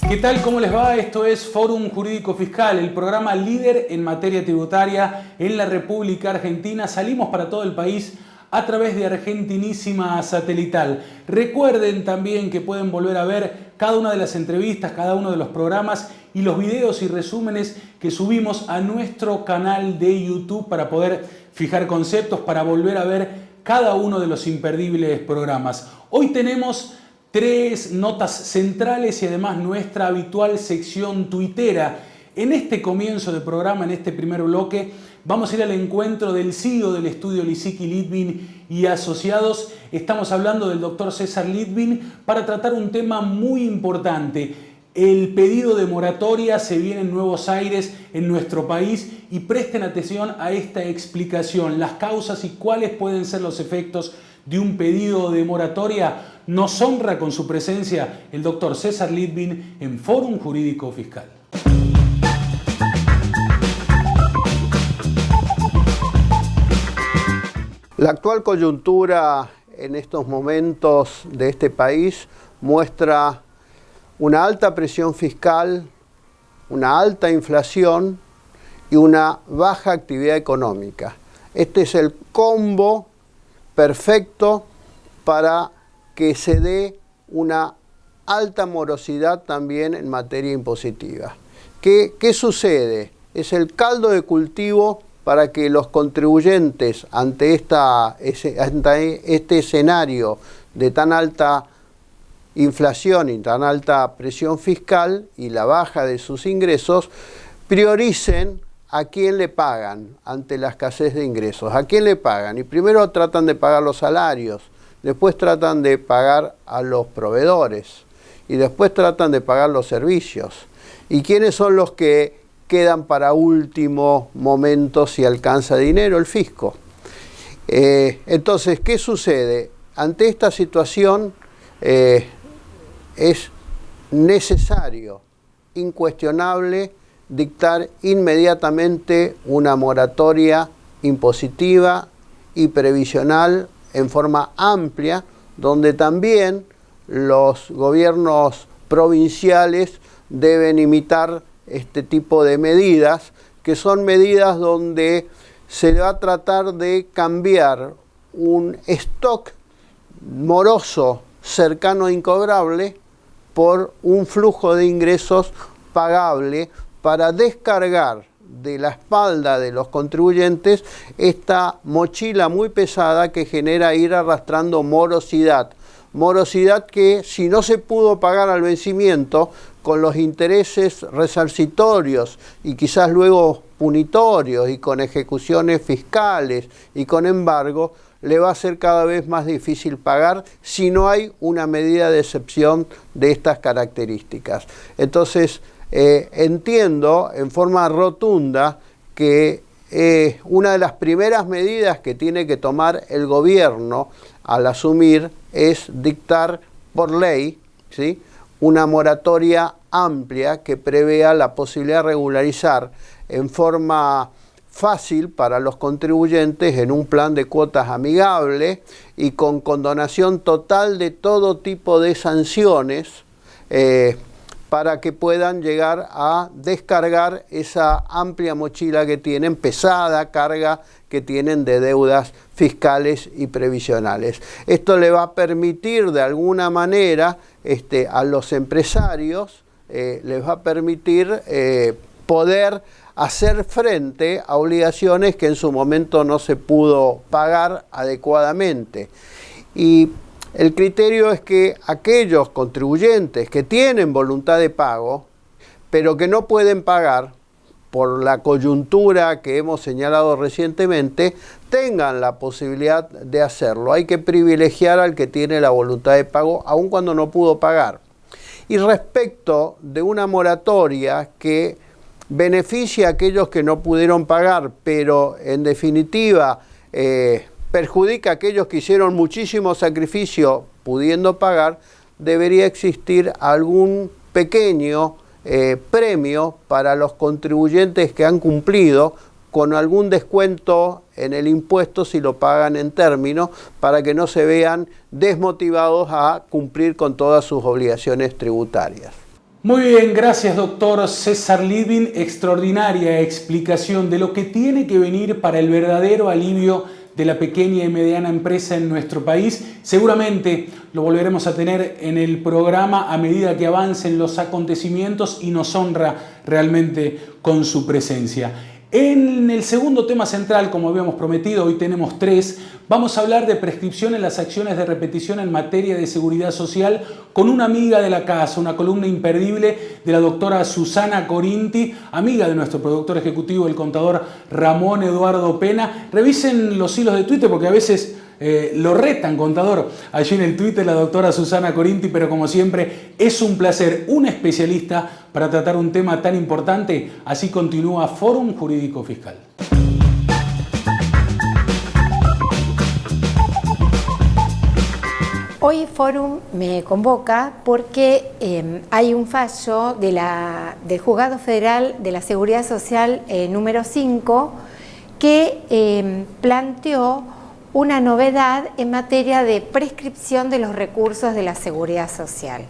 ¿Qué tal? ¿Cómo les va? Esto es Fórum Jurídico Fiscal, el programa líder en materia tributaria en la República Argentina. Salimos para todo el país a través de Argentinísima Satelital. Recuerden también que pueden volver a ver cada una de las entrevistas, cada uno de los programas y los videos y resúmenes que subimos a nuestro canal de YouTube para poder fijar conceptos, para volver a ver cada uno de los imperdibles programas. Hoy tenemos 3 notas centrales y además nuestra habitual sección tuitera. En este comienzo de programa, en este primer bloque, vamos a ir al encuentro del CEO del estudio Lisicki, Litvin y Asociados. Estamos hablando del doctor César Litvin para tratar un tema muy importante. El pedido de moratoria se viene en nuevos aires en nuestro país y presten atención a esta explicación, las causas y cuáles pueden ser los efectos de un pedido de moratoria. Nos honra con su presencia el doctor César Litvin en Fórum Jurídico Fiscal. La actual coyuntura en estos momentos de este país muestra una alta presión fiscal, una alta inflación y una baja actividad económica. Este es el combo perfecto para que se dé una alta morosidad también en materia impositiva. ¿Qué sucede? Es el caldo de cultivo para que los contribuyentes ante este escenario de tan alta inflación y tan alta presión fiscal y la baja de sus ingresos, prioricen a quién le pagan ante la escasez de ingresos. ¿A quién le pagan? Y primero tratan de pagar los salarios, después tratan de pagar a los proveedores y después tratan de pagar los servicios. ¿Y quiénes son los que quedan para último momento si alcanza dinero? El fisco. Entonces, ¿qué sucede? Ante esta situación es necesario, incuestionable, dictar inmediatamente una moratoria impositiva y previsional en forma amplia, donde también los gobiernos provinciales deben imitar este tipo de medidas, que son medidas donde se va a tratar de cambiar un stock moroso cercano a incobrable por un flujo de ingresos pagable para descargar de la espalda de los contribuyentes esta mochila muy pesada que genera ir arrastrando morosidad. Morosidad que, si no se pudo pagar al vencimiento, con los intereses resarcitorios y quizás luego punitorios y con ejecuciones fiscales y con embargo, le va a ser cada vez más difícil pagar si no hay una medida de excepción de estas características. Entonces, entiendo en forma rotunda que una de las primeras medidas que tiene que tomar el gobierno al asumir es dictar por ley, ¿sí?, una moratoria amplia que prevea la posibilidad de regularizar en forma fácil para los contribuyentes en un plan de cuotas amigable y con condonación total de todo tipo de sanciones para que puedan llegar a descargar esa amplia mochila que tienen, pesada carga que tienen de deudas fiscales y previsionales. Esto le va a permitir de alguna manera a los empresarios, les va a permitir poder hacer frente a obligaciones que en su momento no se pudo pagar adecuadamente. Y el criterio es que aquellos contribuyentes que tienen voluntad de pago, pero que no pueden pagar por la coyuntura que hemos señalado recientemente, tengan la posibilidad de hacerlo. Hay que privilegiar al que tiene la voluntad de pago, aun cuando no pudo pagar. Y respecto de una moratoria que beneficia a aquellos que no pudieron pagar, pero en definitiva perjudica a aquellos que hicieron muchísimo sacrificio pudiendo pagar, debería existir algún pequeño premio para los contribuyentes que han cumplido con algún descuento en el impuesto si lo pagan en términos, para que no se vean desmotivados a cumplir con todas sus obligaciones tributarias. Muy bien, gracias doctor César Lidvin. Extraordinaria explicación de lo que tiene que venir para el verdadero alivio de la pequeña y mediana empresa en nuestro país. Seguramente lo volveremos a tener en el programa a medida que avancen los acontecimientos y nos honra realmente con su presencia. En el segundo tema central, como habíamos prometido, hoy tenemos 3, vamos a hablar de prescripción en las acciones de repetición en materia de seguridad social con una amiga de la casa, una columna imperdible de la doctora Susana Corinti, amiga de nuestro productor ejecutivo, el contador Ramón Eduardo Pena. Revisen los hilos de Twitter porque a veces lo retan, contador, allí en el Twitter la doctora Susana Corinti, pero como siempre es un placer, un especialista para tratar un tema tan importante. Así continúa Fórum Jurídico Fiscal. Hoy Fórum me convoca porque hay un fallo del Juzgado Federal de la Seguridad Social número 5 que planteó una novedad en materia de prescripción de los recursos de la seguridad social.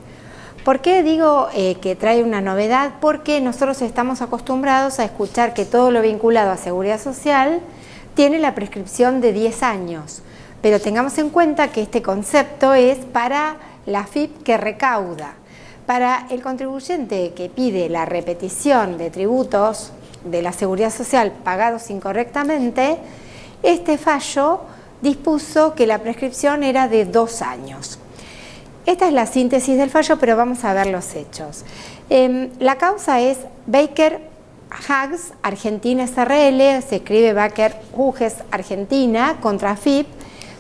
¿Por qué digo que trae una novedad? Porque nosotros estamos acostumbrados a escuchar que todo lo vinculado a seguridad social tiene la prescripción de 10 años, pero tengamos en cuenta que este concepto es para la AFIP que recauda. Para el contribuyente que pide la repetición de tributos de la seguridad social pagados incorrectamente, este fallo dispuso que la prescripción era de 2 años. Esta es la síntesis del fallo, pero vamos a ver los hechos. La causa es Baker Hughes Argentina SRL, se escribe Baker Hughes Argentina contra AFIP,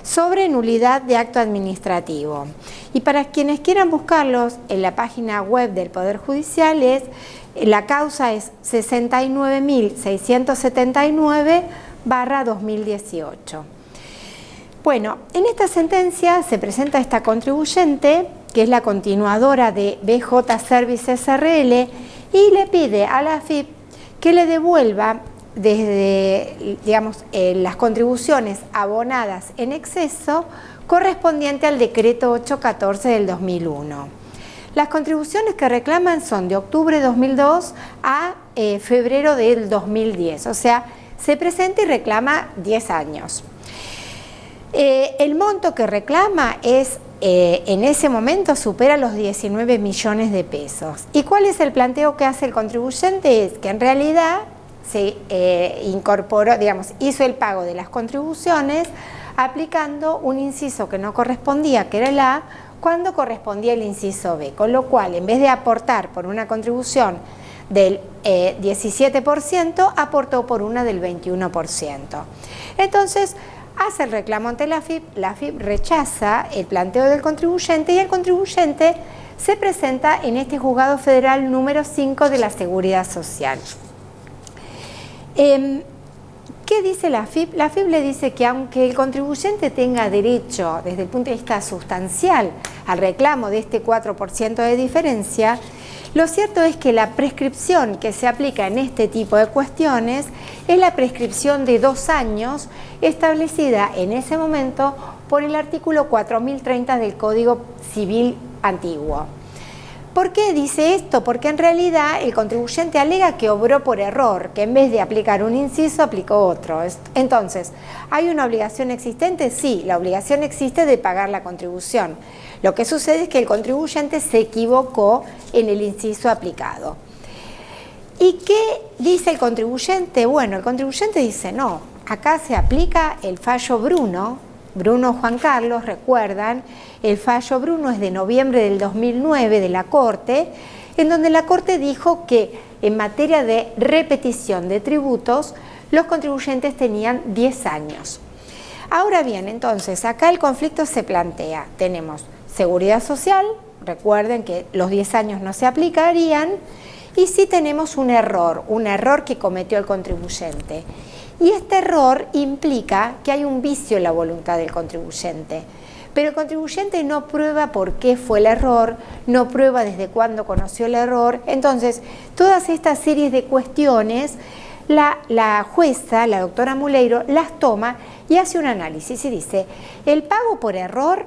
sobre nulidad de acto administrativo. Y para quienes quieran buscarlos en la página web del Poder Judicial, la causa es 69.679/2018. Bueno, en esta sentencia se presenta esta contribuyente, que es la continuadora de BJ Services SRL, y le pide a la AFIP que le devuelva desde, las contribuciones abonadas en exceso correspondiente al decreto 814 del 2001. Las contribuciones que reclaman son de octubre de 2002 a febrero del 2010, o sea, se presenta y reclama 10 años. El monto que reclama es, en ese momento supera los 19 millones de pesos. ¿Y cuál es el planteo que hace el contribuyente? Es que en realidad se incorporó, hizo el pago de las contribuciones aplicando un inciso que no correspondía, que era el A, cuando correspondía el inciso B, con lo cual en vez de aportar por una contribución del 17%, aportó por una del 21%. Entonces, hace el reclamo ante la AFIP rechaza el planteo del contribuyente y el contribuyente se presenta en este juzgado federal número 5 de la Seguridad Social. ¿Qué dice la AFIP? La AFIP le dice que aunque el contribuyente tenga derecho desde el punto de vista sustancial al reclamo de este 4% de diferencia, lo cierto es que la prescripción que se aplica en este tipo de cuestiones es la prescripción de 2 años establecida en ese momento por el artículo 4030 del Código Civil antiguo. ¿Por qué dice esto? Porque en realidad el contribuyente alega que obró por error, que en vez de aplicar un inciso aplicó otro. Entonces, ¿hay una obligación existente? Sí, la obligación existe de pagar la contribución. Lo que sucede es que el contribuyente se equivocó en el inciso aplicado. ¿Y qué dice el contribuyente? Bueno, el contribuyente dice no, acá se aplica el fallo Bruno Juan Carlos, recuerdan, el fallo Bruno es de noviembre del 2009 de la Corte, en donde la Corte dijo que en materia de repetición de tributos, los contribuyentes tenían 10 años. Ahora bien, entonces, acá el conflicto se plantea. Tenemos seguridad social, recuerden que los 10 años no se aplicarían, y sí tenemos un error que cometió el contribuyente. Y este error implica que hay un vicio en la voluntad del contribuyente. Pero el contribuyente no prueba por qué fue el error, no prueba desde cuándo conoció el error. Entonces, todas estas series de cuestiones la jueza, la doctora Muleiro, las toma y hace un análisis y dice, el pago por error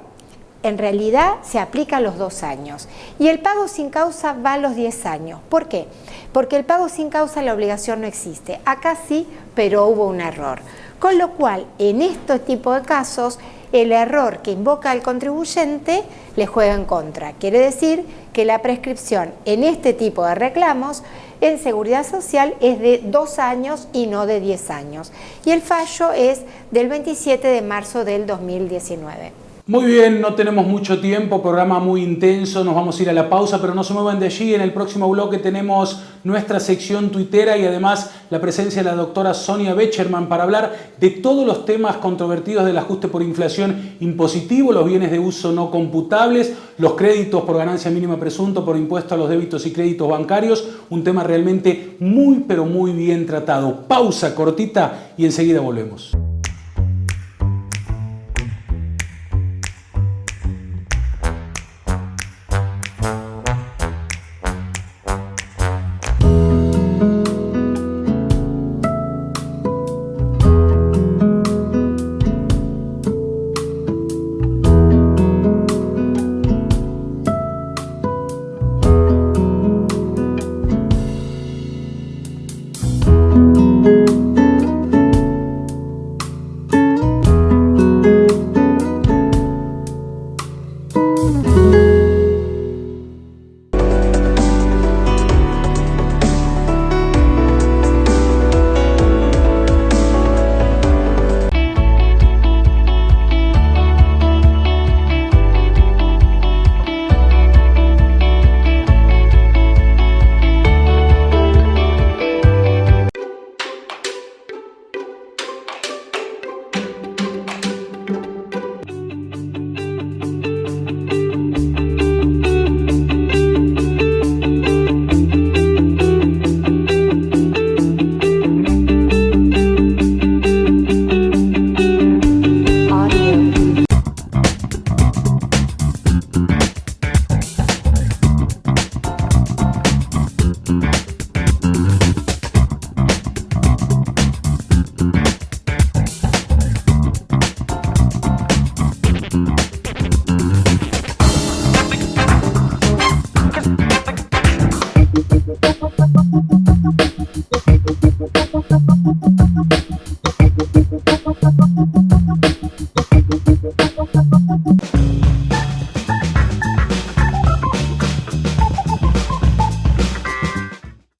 en realidad se aplica a los 2 años y el pago sin causa va a los 10 años. ¿Por qué? Porque el pago sin causa, la obligación no existe. Acá sí, pero hubo un error. Con lo cual, en este tipo de casos, el error que invoca el contribuyente le juega en contra. Quiere decir que la prescripción en este tipo de reclamos en Seguridad Social es de 2 años y no de 10 años. Y el fallo es del 27 de marzo del 2019. Muy bien, no tenemos mucho tiempo, programa muy intenso, nos vamos a ir a la pausa, pero no se muevan de allí. En el próximo bloque tenemos nuestra sección tuitera y además la presencia de la doctora Sonia Becherman para hablar de todos los temas controvertidos del ajuste por inflación impositivo, los bienes de uso no computables, los créditos por ganancia mínima presunto por impuesto a los débitos y créditos bancarios, un tema realmente muy pero muy bien tratado. Pausa cortita y enseguida volvemos.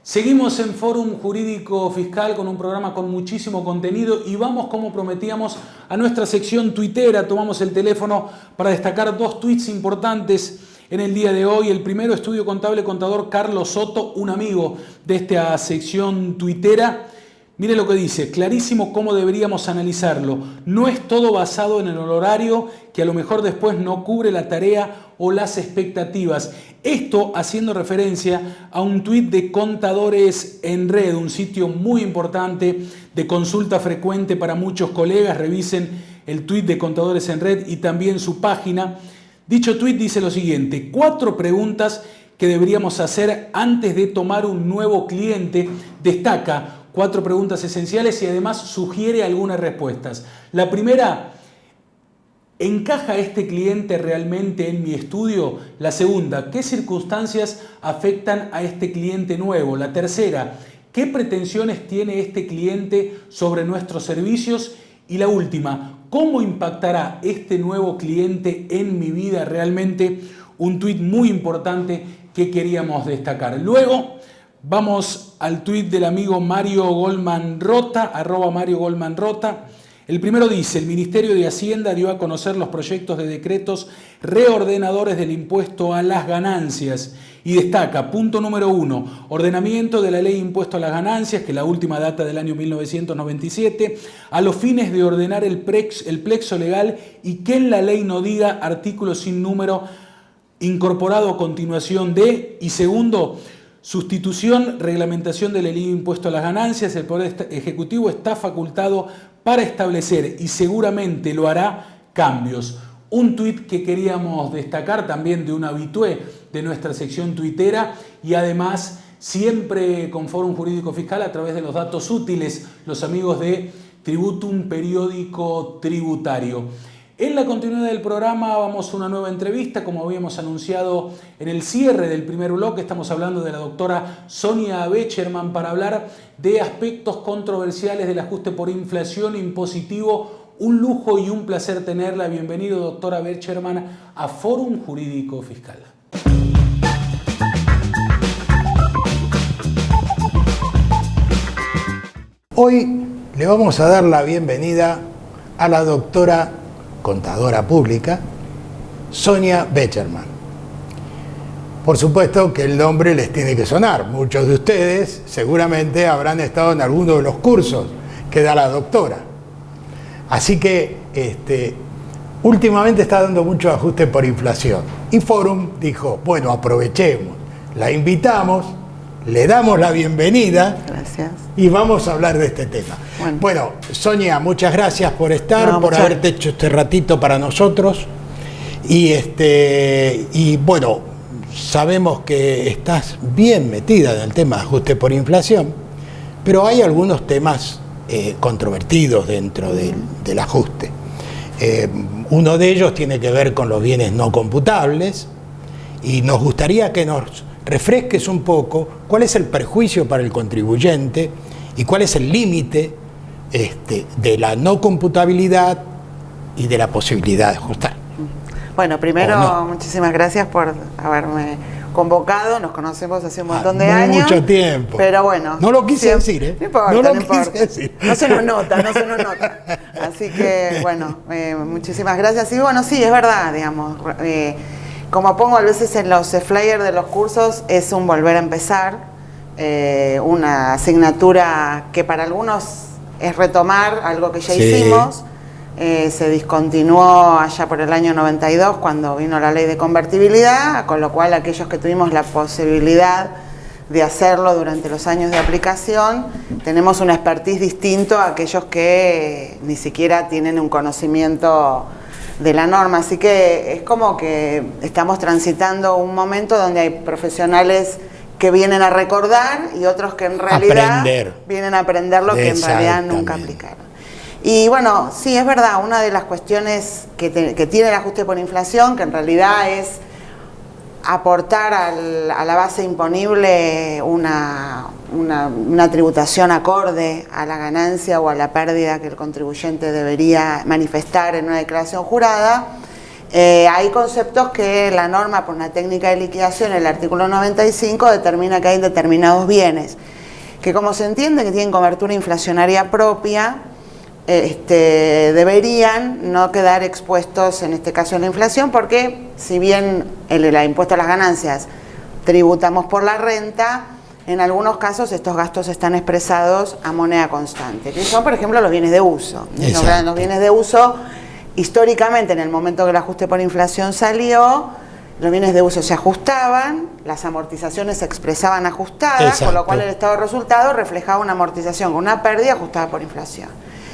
Seguimos en Fórum Jurídico Fiscal con un programa con muchísimo contenido y vamos, como prometíamos, a nuestra sección tuitera. Tomamos el teléfono para destacar 2 tweets importantes en el día de hoy. El primero, estudio contable contador Carlos Soto, un amigo de esta sección tuitera. Mire lo que dice, clarísimo cómo deberíamos analizarlo. No es todo basado en el honorario que a lo mejor después no cubre la tarea o las expectativas. Esto haciendo referencia a un tuit de Contadores en Red, un sitio muy importante de consulta frecuente para muchos colegas. Revisen el tuit de Contadores en Red y también su página. Dicho tuit dice lo siguiente, 4 preguntas que deberíamos hacer antes de tomar un nuevo cliente. Destaca 4 preguntas esenciales y además sugiere algunas respuestas. La primera, ¿encaja este cliente realmente en mi estudio? La segunda, ¿qué circunstancias afectan a este cliente nuevo? La tercera, ¿qué pretensiones tiene este cliente sobre nuestros servicios? Y la última, ¿cómo impactará este nuevo cliente en mi vida? Realmente un tuit muy importante que queríamos destacar. Luego vamos al tuit del amigo Mario Goldman Rota, @Mario Goldman Rota. El primero dice, el Ministerio de Hacienda dio a conocer los proyectos de decretos reordenadores del impuesto a las ganancias y destaca, punto número 1, ordenamiento de la ley impuesto a las ganancias, que la última data del año 1997, a los fines de ordenar el plexo legal y que en la ley no diga artículo sin número incorporado a continuación de, y segundo, sustitución, reglamentación de la ley impuesto a las ganancias. El Poder Ejecutivo está facultado para establecer, y seguramente lo hará, cambios. Un tuit que queríamos destacar también de un habitué de nuestra sección tuitera y además siempre con Fórum Jurídico Fiscal a través de los datos útiles, los amigos de Tributum, periódico tributario. En la continuidad del programa vamos a una nueva entrevista, como habíamos anunciado en el cierre del primer bloque. Estamos hablando de la doctora Sonia Becherman para hablar de aspectos controversiales del ajuste por inflación impositivo. Un lujo y un placer tenerla. Bienvenido, doctora Becherman, a Fórum Jurídico Fiscal. Hoy le vamos a dar la bienvenida a la doctora contadora pública, Sonia Becherman. Por supuesto que el nombre les tiene que sonar. Muchos de ustedes seguramente habrán estado en alguno de los cursos que da la doctora. Así que últimamente está dando mucho ajuste por inflación. Y Fórum dijo, bueno, aprovechemos, la invitamos, le damos la bienvenida. Gracias. Y vamos a hablar de este tema. Bueno, Sonia, muchas gracias por estar, por haberte hecho este ratito para nosotros. Y bueno, sabemos que estás bien metida en el tema de ajuste por inflación, pero hay algunos temas controvertidos dentro del ajuste. Uno de ellos tiene que ver con los bienes no computables y nos gustaría que nos refresques un poco cuál es el perjuicio para el contribuyente y cuál es el límite de la no computabilidad y de la posibilidad de ajustar. Bueno, primero, muchísimas gracias por haberme convocado. Nos conocemos hace un montón de años. Mucho tiempo. Pero bueno. No lo quise decir, ¿eh? No importa, no importa. Quise decir. No se nos nota. Así que, bueno, muchísimas gracias. Y bueno, sí, es verdad, digamos. Como pongo a veces en los flyers de los cursos, es un volver a empezar, una asignatura que para algunos es retomar algo que ya hicimos. Se discontinuó allá por el año 92 cuando vino la ley de convertibilidad, con lo cual aquellos que tuvimos la posibilidad de hacerlo durante los años de aplicación, tenemos un expertise distinto a aquellos que ni siquiera tienen un conocimiento de la norma, así que es como que estamos transitando un momento donde hay profesionales que vienen a recordar y otros que en realidad vienen a aprender lo que en realidad nunca aplicaron. Y bueno, sí, es verdad, una de las cuestiones que tiene el ajuste por inflación, que en realidad es aportar a la base imponible una tributación acorde a la ganancia o a la pérdida que el contribuyente debería manifestar en una declaración jurada. Hay conceptos que la norma, por una técnica de liquidación, el artículo 95, determina que hay determinados bienes que, como se entiende que tienen cobertura inflacionaria propia, deberían no quedar expuestos, en este caso, a la inflación, porque si bien el impuesto a las ganancias tributamos por la renta, en algunos casos estos gastos están expresados a moneda constante, que son, por ejemplo, los bienes de uso. Los bienes de uso, históricamente, en el momento que el ajuste por inflación salió, los bienes de uso se ajustaban, las amortizaciones se expresaban ajustadas, con lo cual el estado de resultado reflejaba una amortización con una pérdida ajustada por inflación.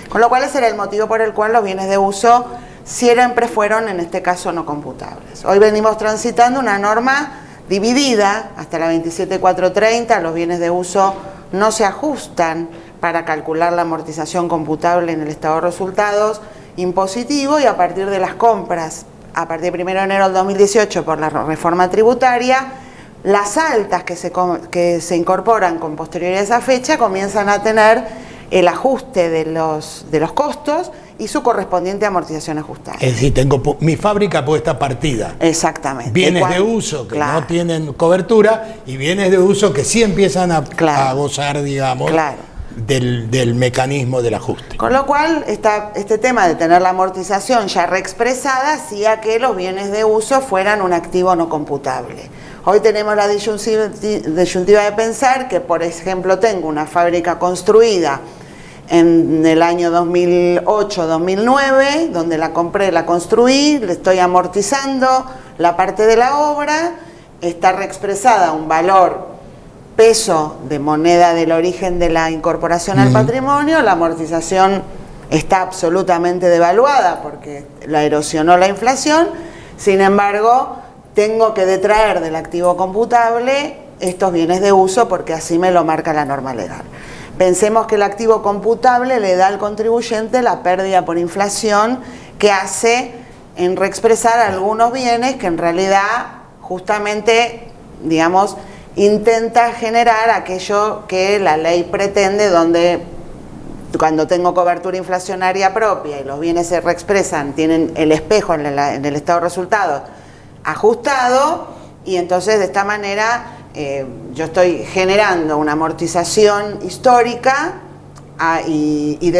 Con lo cual ese era el motivo por el cual los bienes de uso siempre fueron, en este caso, no computables. Hoy venimos transitando una norma dividida, hasta la 27430, los bienes de uso no se ajustan para calcular la amortización computable en el estado de resultados impositivo, y a partir de las compras, a partir del 1 de enero del 2018 por la reforma tributaria, las altas que se incorporan con posterioridad a esa fecha comienzan a tener el ajuste de los costos y su correspondiente amortización ajustada. Es decir, tengo mi fábrica puesta partida. Exactamente. Bienes de uso que no tienen cobertura y bienes de uso que sí empiezan a gozar, digamos, del mecanismo del ajuste. Con lo cual, este tema de tener la amortización ya reexpresada hacía que los bienes de uso fueran un activo no computable. Hoy tenemos la disyuntiva de pensar que, por ejemplo, tengo una fábrica construida en el año 2008-2009, donde la compré, la construí, le estoy amortizando la parte de la obra, está reexpresada un valor peso de moneda del origen de la incorporación al patrimonio, la amortización está absolutamente devaluada porque la erosionó la inflación, sin embargo, tengo que detraer del activo computable estos bienes de uso porque así me lo marca la norma legal. Pensemos que el activo computable le da al contribuyente la pérdida por inflación que hace en reexpresar algunos bienes que en realidad justamente, digamos, intenta generar aquello que la ley pretende, donde cuando tengo cobertura inflacionaria propia y los bienes se reexpresan, tienen el espejo en el estado de resultados ajustado, y entonces de esta manera yo estoy generando una amortización histórica y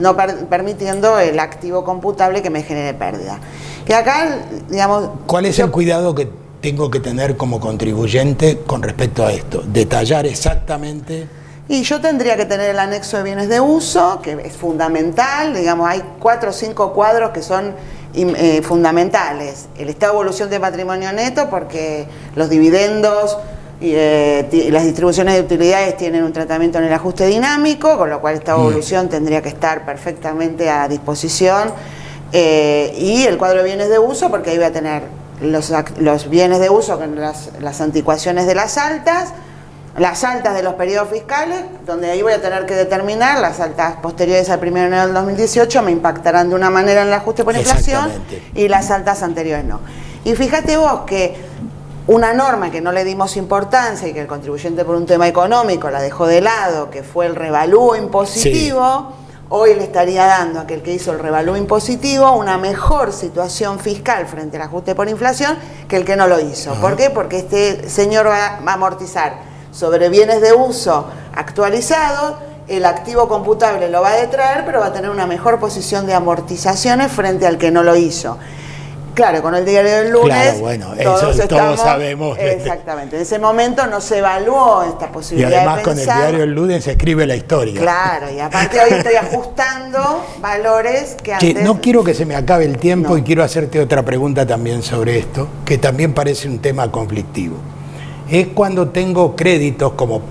no permitiendo el activo computable que me genere pérdida. Que acá, digamos... ¿Cuál es el cuidado que tengo que tener como contribuyente con respecto a esto? Detallar exactamente... Y yo tendría que tener el anexo de bienes de uso, que es fundamental, digamos, hay 4 o 5 cuadros que son fundamentales. El estado de evolución de patrimonio neto, porque los dividendos y las distribuciones de utilidades tienen un tratamiento en el ajuste dinámico, con lo cual esta evolución tendría que estar perfectamente a disposición. Y el cuadro de bienes de uso, porque ahí voy a tener los bienes de uso con las anticuaciones de las altas de los periodos fiscales, donde ahí voy a tener que determinar las altas posteriores al 1 de enero del 2018 me impactarán de una manera en el ajuste por inflación y las altas anteriores no. Y fíjate vos que una norma que no le dimos importancia y que el contribuyente por un tema económico la dejó de lado, que fue el revalúo impositivo, hoy le estaría dando a aquel que hizo el revalúo impositivo una mejor situación fiscal frente al ajuste por inflación que el que no lo hizo. ¿Por qué? Porque este señor va a amortizar sobre bienes de uso actualizados, el activo computable lo va a detraer, pero va a tener una mejor posición de amortizaciones frente al que no lo hizo. Claro, con el diario del lunes, claro, bueno, todos sabemos. Exactamente, en ese momento no se evaluó esta posibilidad. Y además de con pensar, el diario del lunes se escribe la historia. Claro, y aparte hoy estoy ajustando valores que antes... No quiero que se me acabe el tiempo, No. Y quiero hacerte otra pregunta también sobre esto, que también parece un tema conflictivo. Es cuando tengo créditos como,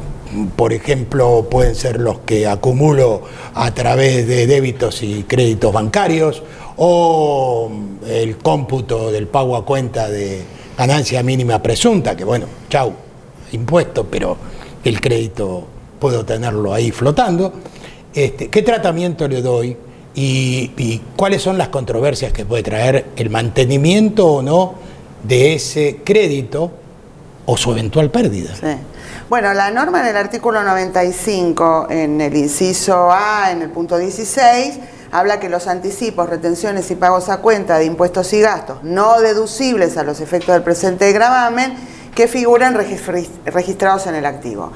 por ejemplo, pueden ser los que acumulo a través de débitos y créditos bancarios, o el cómputo del pago a cuenta de ganancia mínima presunta, que bueno, chau, impuesto, pero el crédito puedo tenerlo ahí flotando. ¿Qué tratamiento le doy y cuáles son las controversias que puede traer el mantenimiento o no de ese crédito o su eventual pérdida? Sí. Bueno, la norma en el artículo 95, en el inciso A, en el punto 16, habla que los anticipos, retenciones y pagos a cuenta de impuestos y gastos no deducibles a los efectos del presente gravamen que figuran registrados en el activo.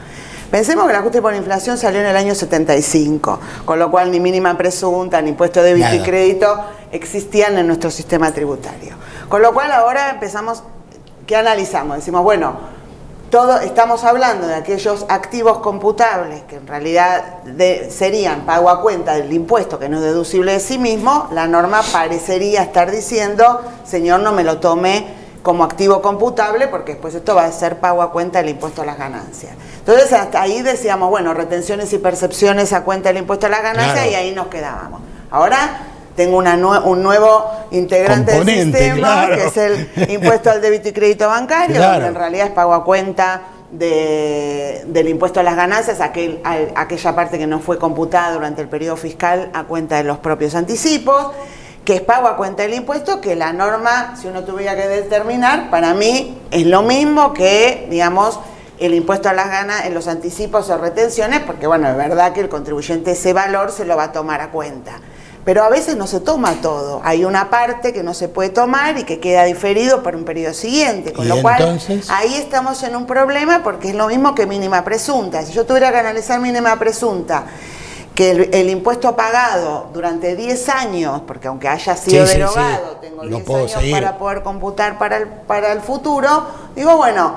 Pensemos que el ajuste por inflación salió en el año 75, con lo cual ni mínima presunta, ni impuesto de débito y crédito existían en nuestro sistema tributario. Con lo cual ahora empezamos... ¿Qué analizamos? Decimos, bueno, estamos hablando de aquellos activos computables que en realidad serían pago a cuenta del impuesto que no es deducible de sí mismo. La norma parecería estar diciendo, señor, no me lo tome como activo computable porque después esto va a ser pago a cuenta del impuesto a las ganancias. Entonces hasta ahí decíamos, bueno, retenciones y percepciones a cuenta del impuesto a las ganancias, claro, y ahí nos quedábamos. Ahora tengo un nuevo integrante del sistema, claro, que es el impuesto al débito y crédito bancario, claro, donde en realidad es pago a cuenta del impuesto a las ganancias, aquella parte que no fue computada durante el periodo fiscal a cuenta de los propios anticipos, que es pago a cuenta del impuesto, que la norma, si uno tuviera que determinar, para mí es lo mismo que, digamos, el impuesto a las ganancias en los anticipos o retenciones, porque bueno, es verdad que el contribuyente ese valor se lo va a tomar a cuenta. Pero a veces no se toma todo, hay una parte que no se puede tomar y que queda diferido para un periodo siguiente, con lo cual entonces, ahí estamos en un problema porque es lo mismo que mínima presunta. Si yo tuviera que analizar mínima presunta, que el impuesto pagado durante 10 años, porque aunque haya sido derogado, tengo 10 años para poder computar para el futuro, digo, bueno,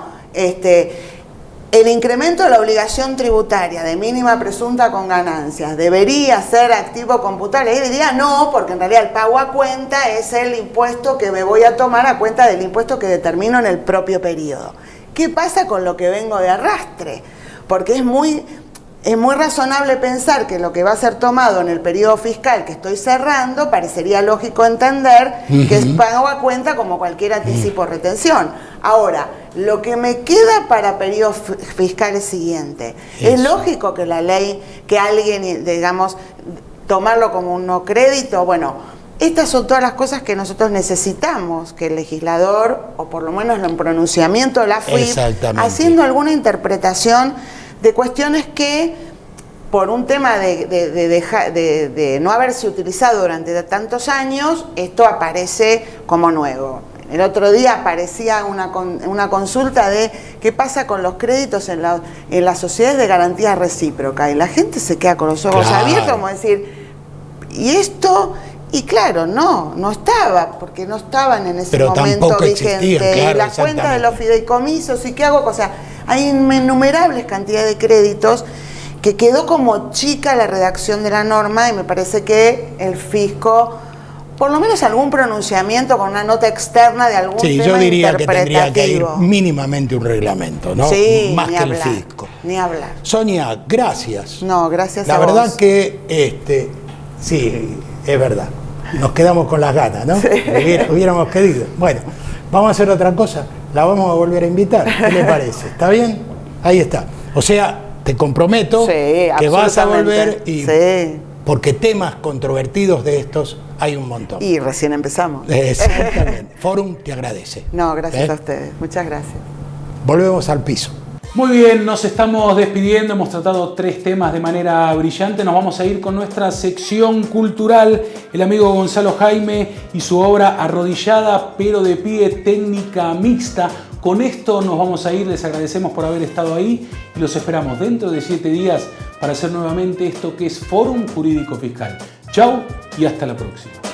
el incremento de la obligación tributaria de mínima presunta con ganancias debería ser activo computable. Ahí diría no, porque en realidad el pago a cuenta es el impuesto que me voy a tomar a cuenta del impuesto que determino en el propio periodo. ¿Qué pasa con lo que vengo de arrastre? Porque es muy razonable pensar que lo que va a ser tomado en el periodo fiscal que estoy cerrando, parecería lógico entender que es pago a cuenta como cualquier anticipo o retención. Ahora, lo que me queda para periodo fiscal es siguiente. Eso. Es lógico que la ley, que alguien, digamos, tomarlo como un no crédito, bueno, estas son todas las cosas que nosotros necesitamos que el legislador, o por lo menos en pronunciamiento de la FIP, haciendo alguna interpretación de cuestiones que, por un tema de no haberse utilizado durante tantos años, esto aparece como nuevo. El otro día aparecía una consulta de qué pasa con los créditos en las sociedades de garantía recíproca, y la gente se queda con los ojos abiertos, como decir, ¿y esto? Y claro, no estaba, porque no estaban en ese momento vigentes. Claro, y las cuentas de los fideicomisos, ¿y qué hago? O sea, hay innumerables cantidades de créditos que quedó como chica la redacción de la norma, y me parece que el fisco, por lo menos algún pronunciamiento con una nota externa de algún tema yo diría que interpretativo. tendría que ir mínimamente un reglamento, ¿no? Sí, más que hablar, el fisco. Ni hablar. Sonia, gracias. No, gracias la a vos. La verdad que, sí, es verdad. Nos quedamos con las ganas, ¿no? Sí. Hubiéramos querido. Bueno, vamos a hacer otra cosa. La vamos a volver a invitar. ¿Qué le parece? ¿Está bien? Ahí está. O sea, te comprometo que vas a volver y... Sí. Porque temas controvertidos de estos hay un montón. Y recién empezamos. Exactamente. Fórum te agradece. No, gracias a ustedes. Muchas gracias. Volvemos al piso. Muy bien, nos estamos despidiendo, hemos tratado 3 temas de manera brillante, nos vamos a ir con nuestra sección cultural, el amigo Gonzalo Jaime y su obra Arrodillada pero de pie, técnica mixta. Con esto nos vamos a ir, les agradecemos por haber estado ahí y los esperamos dentro de 7 días para hacer nuevamente esto que es Fórum Jurídico Fiscal. Chau y hasta la próxima.